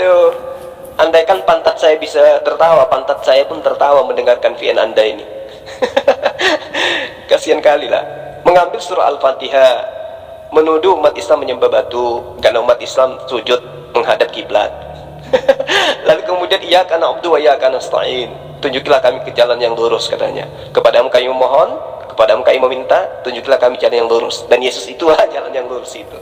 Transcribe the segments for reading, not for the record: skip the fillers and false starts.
Aduh, andaikan pantat saya bisa tertawa, pantat saya pun tertawa mendengarkan VN Anda ini. Kasihan kali lah. Mengambil surah Al-Fatihah, menuduh umat Islam menyembah batu karena umat Islam sujud menghadap kiblat. Lalu kemudian iyyaka na'budu wa iyyaka nasta'in, tunjukilah kami ke jalan yang lurus, katanya. Kepadamu kami memohon, kepadamu kami meminta, tunjukilah kami jalan yang lurus. Dan Yesus itulah jalan yang lurus itu.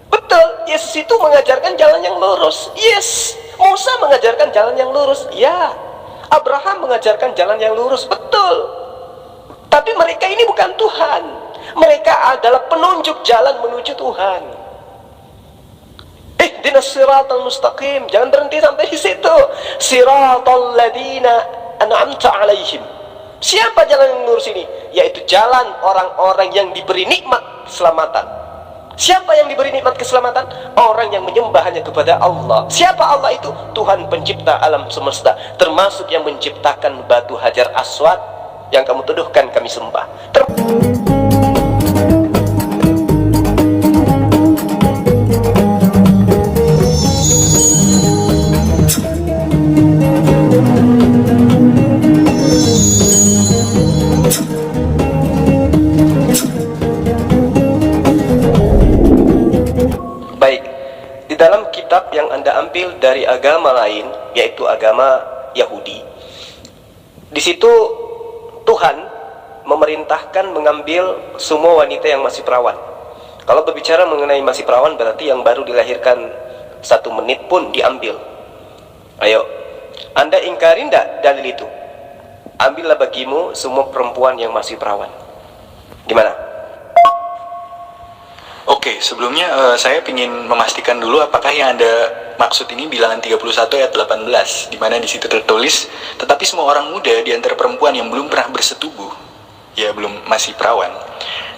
Betul, Yesus itu mengajarkan jalan yang lurus. Yes, Musa mengajarkan jalan yang lurus. Ya, Abraham mengajarkan jalan yang lurus. Betul. Tapi mereka ini bukan Tuhan. Mereka adalah penunjuk jalan menuju Tuhan. Ihdinas siratal mustaqim. Jangan berhenti sampai di situ. Siratal ladzina an'amta 'alaihim. Siapa jalan yang lurus ini? Yaitu jalan orang-orang yang diberi nikmat keselamatan. Siapa yang diberi nikmat keselamatan? Orang yang menyembah hanya kepada Allah. Siapa Allah itu? Tuhan pencipta alam semesta, termasuk yang menciptakan batu Hajar Aswad yang kamu tuduhkan kami sembah. Baik, di dalam kitab yang Anda ambil dari agama lain, yaitu agama Yahudi, di situ Tuhan memerintahkan mengambil semua wanita yang masih perawan. Kalau berbicara mengenai masih perawan, berarti yang baru dilahirkan 1 menit pun diambil. Ayo, Anda ingkari tidak dalil itu? Ambillah bagimu semua perempuan yang masih perawan. Gimana? Oke, sebelumnya saya ingin memastikan dulu apakah yang Anda maksud ini bilangan 31 ayat 18, di mana di situ tertulis, tetapi semua orang muda di antara perempuan yang belum pernah bersetubuh, ya belum masih perawan,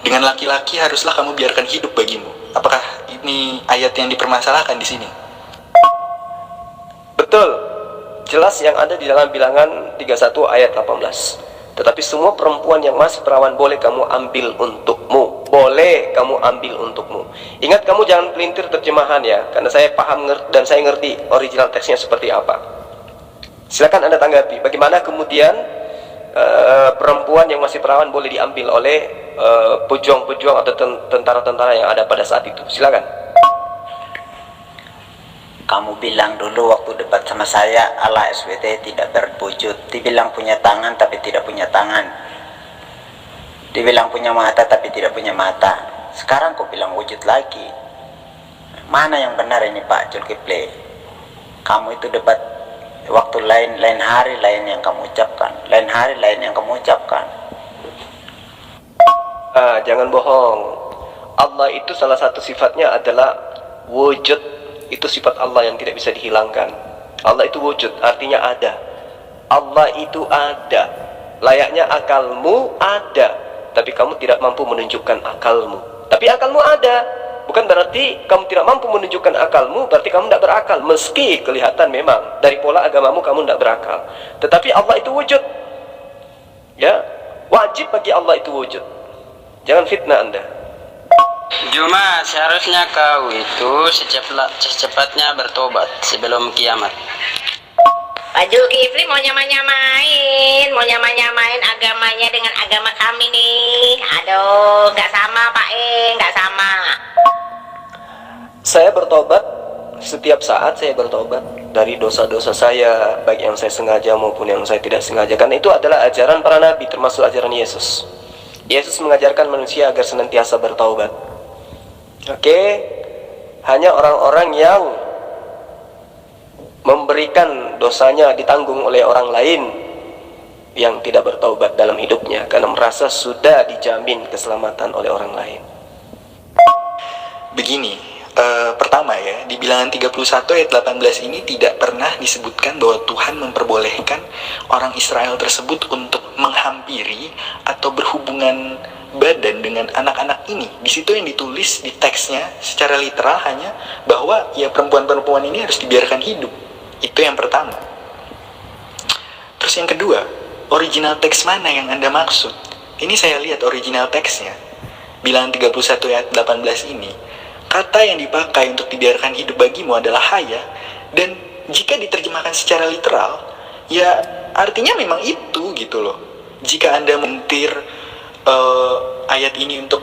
dengan laki-laki haruslah kamu biarkan hidup bagimu. Apakah ini ayat yang dipermasalahkan di sini? Betul. Jelas yang ada di dalam bilangan 31 ayat 18. Tetapi semua perempuan yang masih perawan boleh kamu ambil untukmu. Boleh kamu ambil untukmu. Ingat, kamu jangan pelintir terjemahan ya, karena saya paham dan saya ngerti original teksnya seperti apa. Silakan Anda tanggapi. Bagaimana kemudian perempuan yang masih perawan boleh diambil oleh pejuang-pejuang atau tentara-tentara yang ada pada saat itu? Silakan. Kamu bilang dulu waktu debat sama saya, Allah SWT tidak berwujud. Dibilang punya tangan tapi tidak punya tangan. Dibilang punya mata tapi tidak punya mata. Sekarang kau bilang wujud lagi. Mana yang benar ini Pak Zulkifli? Kamu itu debat waktu lain hari lain yang kamu ucapkan, lain hari lain yang kamu ucapkan. Jangan bohong. Allah itu salah satu sifatnya adalah wujud. Itu sifat Allah yang tidak bisa dihilangkan. Allah itu wujud, artinya ada. Allah itu ada. Layaknya akalmu ada, tapi kamu tidak mampu menunjukkan akalmu. Tapi akalmu ada. Bukan berarti kamu tidak mampu menunjukkan akalmu, berarti kamu tidak berakal. Meski kelihatan memang dari pola agamamu kamu tidak berakal. Tetapi Allah itu wujud. Ya, wajib bagi Allah itu wujud. Jangan fitnah Anda. Cuma seharusnya kau itu secepatnya bertobat sebelum kiamat. Pak Zulkifli mau nyamain agamanya dengan agama kami nih. Aduh, nggak sama Pak, nggak sama. Saya bertobat setiap saat, saya bertobat dari dosa-dosa saya, baik yang saya sengaja maupun yang saya tidak sengaja. Karena itu adalah ajaran para nabi, termasuk ajaran Yesus. Yesus mengajarkan manusia agar senantiasa bertaubat. Oke, hanya orang-orang yang memberikan dosanya ditanggung oleh orang lain yang tidak bertaubat dalam hidupnya karena merasa sudah dijamin keselamatan oleh orang lain. Begini, pertama ya, di bilangan 31 ayat 18 ini tidak pernah disebutkan bahwa Tuhan memperbolehkan orang Israel tersebut untuk menghampiri atau berhubungan badan dengan anak-anak ini. Di situ yang ditulis di teksnya secara literal hanya bahwa ya perempuan-perempuan ini harus dibiarkan hidup. Itu yang pertama. Terus yang kedua, original teks mana yang Anda maksud? Ini saya lihat original teksnya. Bilangan 31 ayat 18 ini, kata yang dipakai untuk dibiarkan hidup bagimu adalah haya, dan jika diterjemahkan secara literal, ya artinya memang itu gitu loh. Jika Anda mentir ayat ini untuk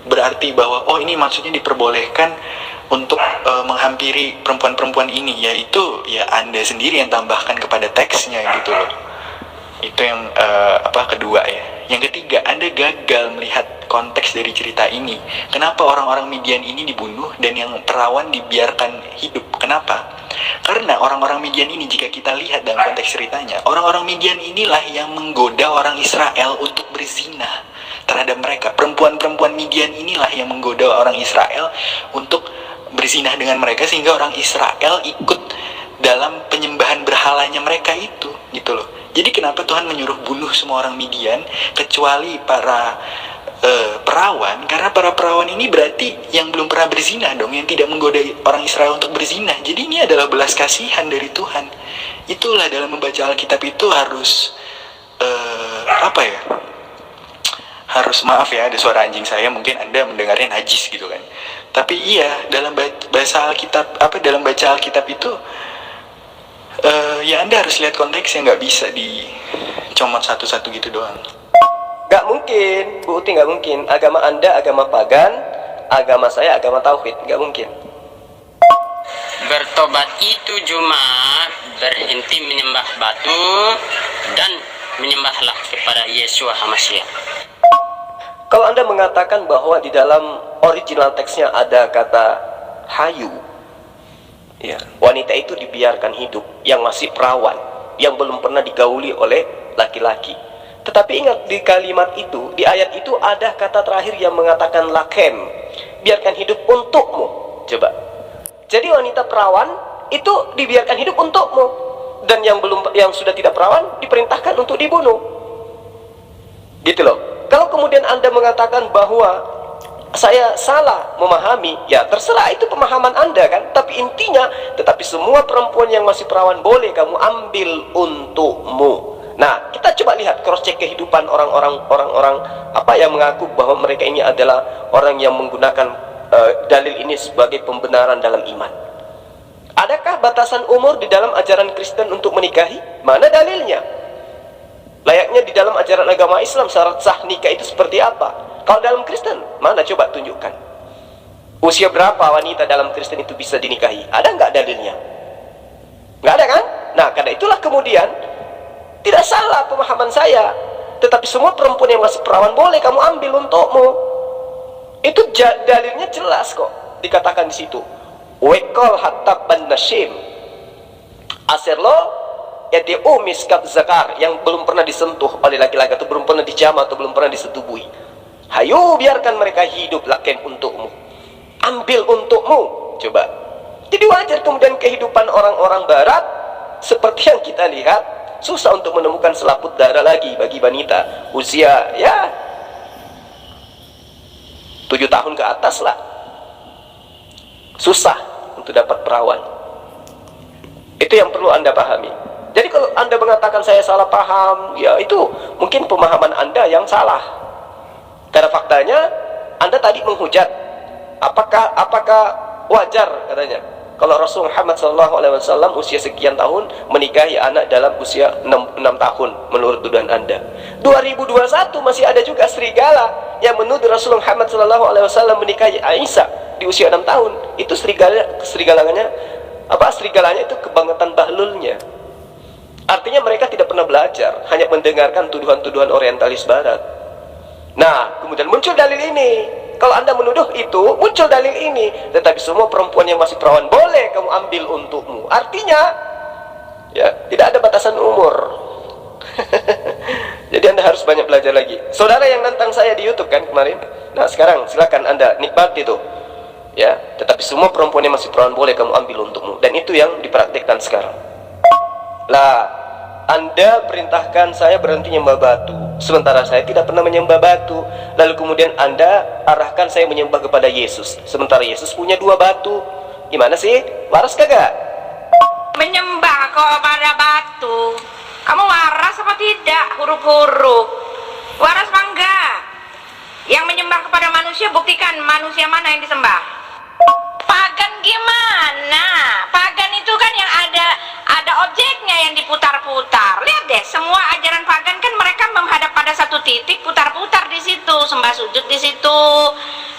berarti bahwa oh ini maksudnya diperbolehkan untuk menghampiri perempuan-perempuan ini, ya itu ya Anda sendiri yang tambahkan kepada teksnya gitu loh. Itu yang kedua ya. Yang ketiga, Anda gagal melihat konteks dari cerita ini. Kenapa orang-orang Midian ini dibunuh dan yang perawan dibiarkan hidup? Kenapa? Karena orang-orang Midian ini, jika kita lihat dalam konteks ceritanya, orang-orang Midian inilah yang menggoda orang Israel untuk berzina terhadap mereka. Perempuan-perempuan Midian inilah yang menggoda orang Israel untuk berzina dengan mereka, sehingga orang Israel ikut dalam penyembahan berhalanya mereka itu, gitu loh. Jadi kenapa Tuhan menyuruh bunuh semua orang Midian kecuali para perawan? Karena para perawan ini berarti yang belum pernah berzina dong, yang tidak menggoda orang Israel untuk berzina. Jadi ini adalah belas kasihan dari Tuhan. Itulah dalam membaca Alkitab itu harus harus, maaf ya ada suara anjing saya, mungkin Anda mendengarnya najis gitu kan. Tapi iya, dalam bahasa Alkitab, dalam baca Alkitab itu ya Anda harus lihat konteksnya, nggak bisa dicomot satu-satu gitu doang. Gak mungkin, Bu Uti, gak mungkin. Agama Anda agama pagan, agama saya agama tauhid, gak mungkin. Bertobat itu cuma berhenti menyembah batu dan menyembahlah kepada Yesua HaMashiach. Kalau Anda mengatakan bahwa di dalam original teksnya ada kata hayu, ya, wanita itu dibiarkan hidup yang masih perawan, yang belum pernah digauli oleh laki-laki. Tetapi ingat, di kalimat itu, di ayat itu ada kata terakhir yang mengatakan lakem, biarkan hidup untukmu. Coba. Jadi wanita perawan itu dibiarkan hidup untukmu, dan yang sudah tidak perawan diperintahkan untuk dibunuh. Gitu loh. Kalau kemudian Anda mengatakan bahwa saya salah memahami, ya terserah, itu pemahaman Anda kan. Tapi intinya, tetapi semua perempuan yang masih perawan boleh kamu ambil untukmu. Nah, kita coba lihat cross check kehidupan orang-orang yang mengaku bahwa mereka ini adalah orang yang menggunakan dalil ini sebagai pembenaran dalam iman. Adakah batasan umur di dalam ajaran Kristen untuk menikahi? Mana dalilnya? Layaknya di dalam ajaran agama Islam syarat sah nikah itu seperti apa? Kalau dalam Kristen, mana coba tunjukkan? Usia berapa wanita dalam Kristen itu bisa dinikahi? Ada nggak dalilnya? Nggak ada kan? Nah, karena itulah kemudian tidak salah pemahaman saya, tetapi semua perempuan yang masih perawan boleh kamu ambil untukmu. Itu dalilnya jelas kok, dikatakan di situ. Wekol hatta ban nasyim aserlo yaitu miskab zakar, yang belum pernah disentuh oleh laki-laki atau belum pernah dijamah atau belum pernah disetubui. Hayo biarkan mereka hidup lakem untukmu, ambil untukmu. Coba. Jadi wajar kemudian kehidupan orang-orang barat seperti yang kita lihat, susah untuk menemukan selaput darah lagi bagi wanita usia ya 7 tahun ke atas lah. Susah untuk dapat perawan. Itu yang perlu Anda pahami. Jadi kalau Anda mengatakan saya salah paham, ya itu mungkin pemahaman Anda yang salah. Karena faktanya Anda tadi menghujat. Apakah wajar katanya kalau Rasul Muhammad SAW usia sekian tahun menikahi anak dalam usia 6 tahun menurut tuduhan Anda? 2021 masih ada juga serigala yang menuduh Rasul Muhammad SAW menikahi Aisyah di usia 6 tahun. Itu serigalanya itu kebangetan bahlulnya. Artinya mereka tidak pernah belajar, hanya mendengarkan tuduhan-tuduhan orientalis barat. Nah, kemudian muncul dalil ini. Kalau Anda menuduh itu, muncul dalil ini. Tetapi semua perempuan yang masih perawan boleh kamu ambil untukmu. Artinya, ya tidak ada batasan umur. Jadi Anda harus banyak belajar lagi. Saudara yang nantang saya di YouTube kan kemarin. Nah, sekarang silakan Anda nikmati itu. Ya, tetapi semua perempuan yang masih perawan boleh kamu ambil untukmu. Dan itu yang dipraktikkan sekarang. Lah, Anda perintahkan saya berhenti menyembah batu, sementara saya tidak pernah menyembah batu. Lalu kemudian Anda arahkan saya menyembah kepada Yesus, sementara Yesus punya 2 batu. Gimana sih? Waras kagak? Menyembah kok pada batu. Kamu waras apa tidak? Huruf-huruf waras apa enggak? Yang menyembah kepada manusia, buktikan manusia mana yang disembah. Pagan gimana? Pagan itu kan yang ada nggak sujud di situ.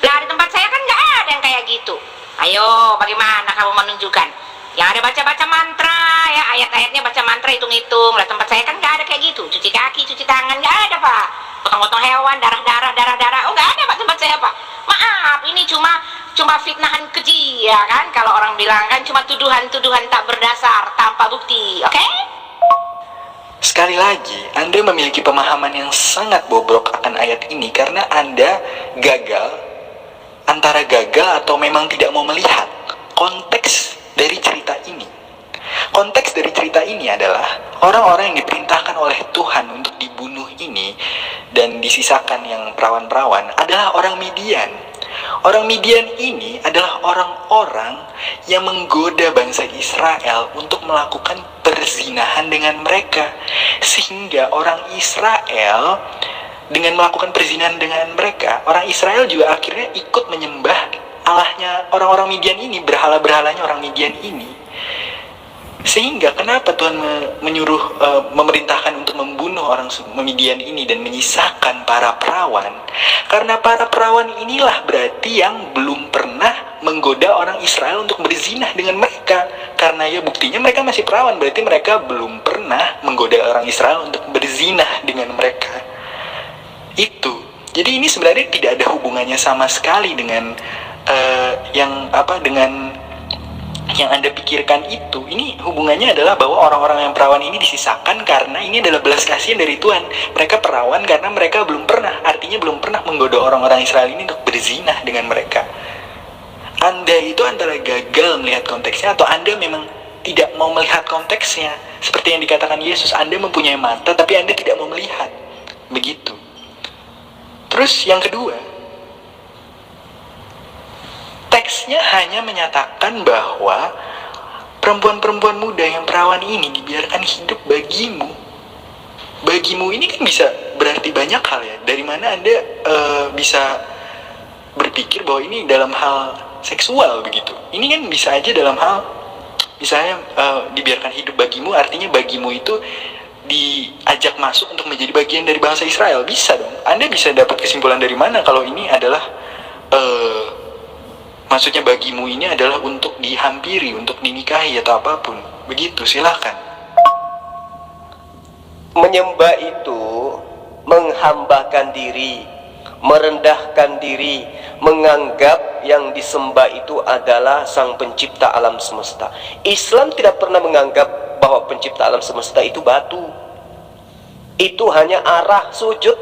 Lah di tempat saya kan nggak ada yang kayak gitu. Ayo, bagaimana kamu menunjukkan? Yang ada baca-baca mantra, ya ayat-ayatnya baca mantra, hitung-hitung. Lah tempat saya kan nggak ada kayak gitu. Cuci kaki, cuci tangan nggak ada pak. Potong-potong hewan, darah. Oh nggak ada pak tempat saya pak. Maaf, ini cuma fitnahan keji ya kan. Kalau orang bilang kan cuma tuduhan-tuduhan tak berdasar, tanpa bukti. Oke? Sekali lagi, Anda memiliki pemahaman yang sangat bobrok akan ayat ini karena Anda antara gagal atau memang tidak mau melihat konteks dari cerita ini. Konteks dari cerita ini adalah orang-orang yang diperintahkan oleh Tuhan untuk dibunuh ini dan disisakan yang perawan-perawan adalah orang Midian. Orang Midian ini adalah orang-orang yang menggoda bangsa Israel untuk melakukan perzinahan dengan mereka. Sehingga orang Israel dengan melakukan perzinahan dengan mereka, orang Israel juga akhirnya ikut menyembah Allahnya orang-orang Midian ini, berhala-berhalanya orang Midian ini. Sehingga kenapa Tuhan memerintahkan untuk membunuh orang Midian ini dan menyisakan para perawan? Karena para perawan inilah berarti yang belum pernah menggoda orang Israel untuk berzinah dengan mereka. Karena ya buktinya mereka masih perawan, berarti mereka belum pernah menggoda orang Israel untuk berzinah dengan mereka. Itu. Jadi ini sebenarnya tidak ada hubungannya sama sekali dengan yang Anda pikirkan itu. Ini hubungannya adalah bahwa orang-orang yang perawan ini disisakan karena ini adalah belas kasihan dari Tuhan. Mereka perawan karena mereka belum pernah, artinya belum pernah menggoda orang-orang Israel ini untuk berzinah dengan mereka. Anda itu antara gagal melihat konteksnya atau Anda memang tidak mau melihat konteksnya. Seperti yang dikatakan Yesus, Anda mempunyai mata tapi Anda tidak mau melihat. Begitu. Terus yang kedua, teksnya hanya menyatakan bahwa perempuan-perempuan muda yang perawan ini dibiarkan hidup bagimu. Bagimu ini kan bisa berarti banyak hal ya. Dari mana Anda bisa berpikir bahwa ini dalam hal seksual begitu. Ini kan bisa aja dalam hal misalnya dibiarkan hidup bagimu, artinya bagimu itu diajak masuk untuk menjadi bagian dari bangsa Israel. Bisa dong. Anda bisa dapat kesimpulan dari mana kalau ini adalah maksudnya bagimu ini adalah untuk dihampiri, untuk dinikahi atau apapun. Begitu, silakan. Menyembah itu menghambakan diri, merendahkan diri, menganggap yang disembah itu adalah sang pencipta alam semesta. Islam tidak pernah menganggap bahwa pencipta alam semesta itu batu. Itu hanya arah sujud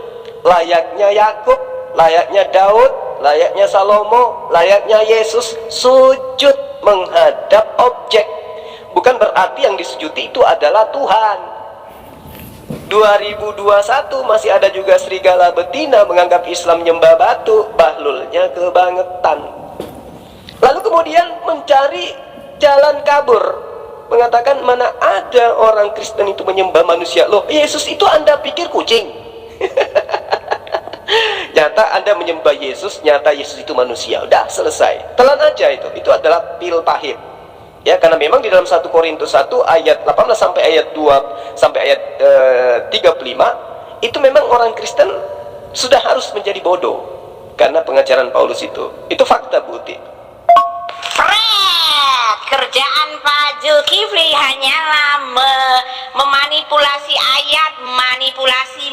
layaknya Yakub, layaknya Daud, layaknya Salomo, layaknya Yesus, sujud menghadap objek. Bukan berarti yang disujudi itu adalah Tuhan. 2021 masih ada juga serigala betina menganggap Islam menyembah batu. Bahlulnya kebangetan. Lalu kemudian mencari jalan kabur, mengatakan mana ada orang Kristen itu menyembah manusia. Loh, Yesus itu Anda pikir kucing? Nyata Anda menyembah Yesus, nyata Yesus itu manusia. Udah selesai, telan aja itu. Itu adalah pil pahit. Ya, karena memang di dalam 1 Korintus 1 ayat 18 sampai ayat 2 sampai ayat 35 itu memang orang Kristen sudah harus menjadi bodoh karena pengajaran Paulus itu. Itu fakta, Buti. Kerjaan Pak Zulkifli hanyalah memanipulasi ayat, manipulasi.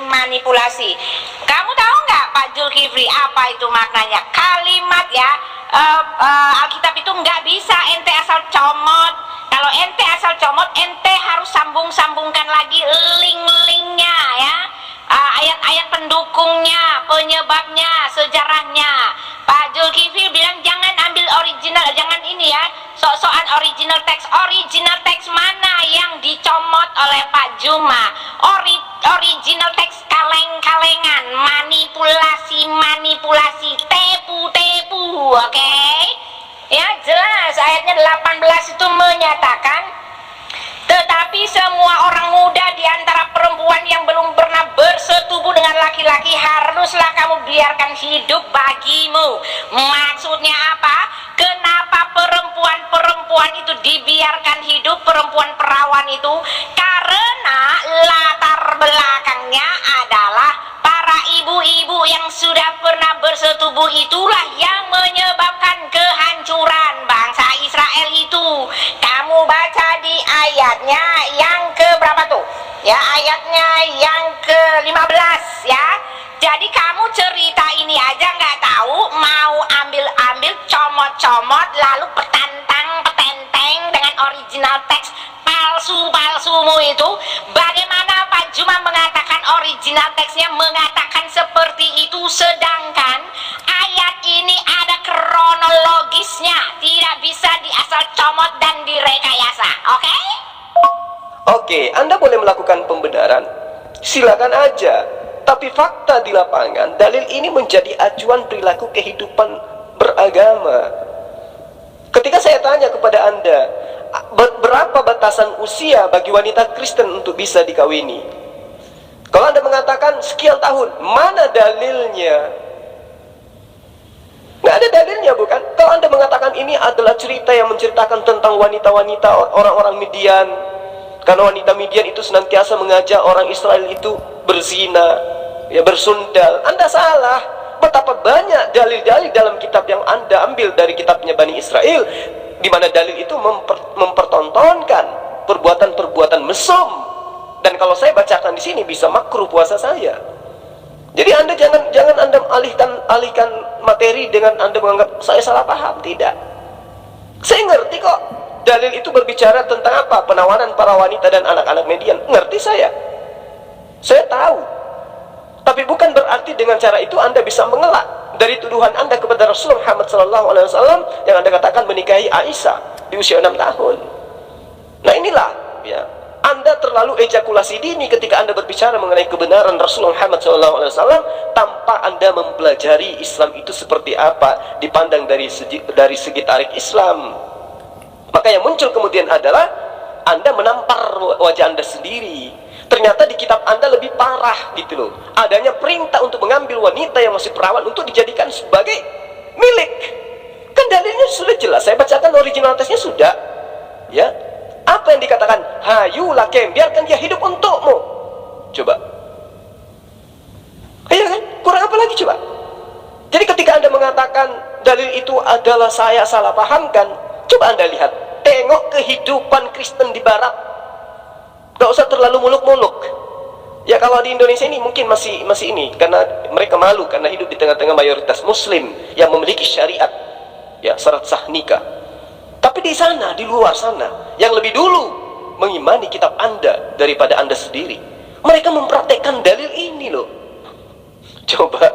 Kamu tahu nggak Pak Zulkifli apa itu maknanya? Kalimat ya, Alkitab itu nggak bisa ente asal comot. Kalau ente asal comot, ente harus sambung-sambungkan lagi link-linknya ya. Ayat-ayat pendukungnya, penyebabnya, sejarahnya. Pak Zulkifli bilang jangan ambil original, jangan ini ya, sok-sokan original teks mana yang dicomot oleh Pak Juma? Original teks kaleng-kalengan, manipulasi, tepu, oke? Ya jelas ayatnya 18 itu menyatakan, tetapi semua orang muda di antara perempuan yang belum pernah bersetubuh dengan laki-laki haruslah kamu biarkan hidup bagimu. Maksudnya apa? Kenapa perempuan itu dibiarkan hidup, perempuan perawan itu? Karena latar belakangnya adalah para ibu-ibu yang sudah pernah ya, ayatnya yang ke-15 ya. Jadi kamu cerita ini aja nggak tahu, mau ambil-ambil, comot-comot, lalu petenteng dengan original teks palsu-palsumu itu. Bagaimana Pak Juma mengatakan original teksnya mengatakan seperti itu, sedangkan ayat ini ada kronologisnya, tidak bisa diasal comot dan direkayasa, oke? Oke, Anda boleh melakukan pembenaran, silakan aja. Tapi fakta di lapangan, dalil ini menjadi acuan perilaku kehidupan beragama. Ketika saya tanya kepada Anda, berapa batasan usia bagi wanita Kristen untuk bisa dikawini? Kalau Anda mengatakan sekian tahun, mana dalilnya? Nggak ada dalilnya, bukan? Kalau Anda mengatakan ini adalah cerita yang menceritakan tentang wanita-wanita orang-orang Midian, karena wanita Midian itu senantiasa mengajak orang Israel itu berzina, ya, bersundal. Anda salah. Betapa banyak dalil-dalil dalam kitab yang Anda ambil dari kitabnya Bani Israel, di mana dalil itu mempertontonkan perbuatan-perbuatan mesum. Dan kalau saya bacakan di sini bisa makruh puasa saya. Jadi Anda jangan Anda alihkan materi dengan Anda menganggap saya salah paham. Tidak. Saya ngerti kok. Dalil itu berbicara tentang apa? Penawaran para wanita dan anak-anak Midian. Ngerti saya. Saya tahu. Tapi bukan berarti dengan cara itu Anda bisa mengelak dari tuduhan Anda kepada Rasulullah Muhammad SAW yang Anda katakan menikahi Aisyah di usia 6 tahun. Nah inilah, ya, Anda terlalu ejakulasi dini ketika Anda berbicara mengenai kebenaran Rasulullah Muhammad SAW tanpa Anda mempelajari Islam itu seperti apa dipandang dari segi tarik Islam. Maka yang muncul kemudian adalah Anda menampar wajah Anda sendiri. Ternyata di kitab Anda lebih parah gitu loh. Adanya perintah untuk mengambil wanita yang masih perawan untuk dijadikan sebagai milik. Kan dalilnya sudah jelas. Saya bacakan original tesnya sudah. Ya. Apa yang dikatakan? Hayu lakem, biarkan dia hidup untukmu. Coba. Iya kan? Kurang apa lagi coba? Jadi ketika Anda mengatakan dalil itu adalah saya salah pahamkan, coba Anda lihat. Tengok kehidupan Kristen di Barat. Gak usah terlalu muluk-muluk. Ya kalau di Indonesia ini mungkin masih ini, karena mereka malu karena hidup di tengah-tengah mayoritas Muslim yang memiliki syariat, ya, syarat sah nikah. Tapi di sana, di luar sana, yang lebih dulu mengimani kitab Anda daripada Anda sendiri, mereka mempraktekkan dalil ini loh. Coba,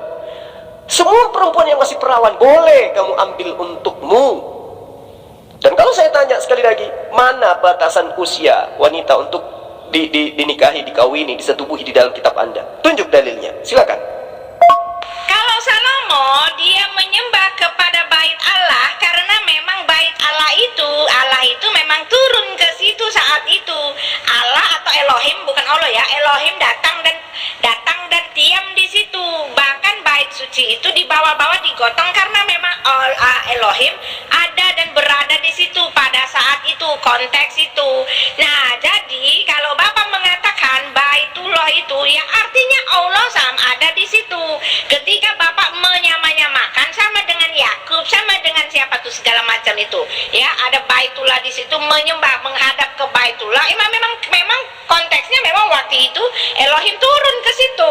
semua perempuan yang masih perawan boleh kamu ambil untukmu. Dan kalau saya tanya sekali lagi, mana batasan usia wanita untuk dinikahi, dikawini, disetubuhi di dalam kitab Anda? Tunjuk dalilnya, silakan. Kalau Salomo dia menyembah kepada bait Allah karena memang bait Allah itu memang turun ke situ saat itu. Allah atau Elohim, bukan Allah ya, Elohim datang dan diam di situ. Bahkan bait suci itu dibawa-bawa digotong karena memang Elohim ada dan berada di situ pada saat itu, konteks itu. Nah, jadi kalau Bapak mengatakan baitullah itu ya artinya Allah sama ada di situ. Ketika Bapak menyamakan sama dengan Yakub, sama dengan siapa tuh segala macam itu. Ya, ada baitullah di situ, menyembah menghadap ke baitullah. Memang konteksnya memang waktu itu Elohim turun ke situ.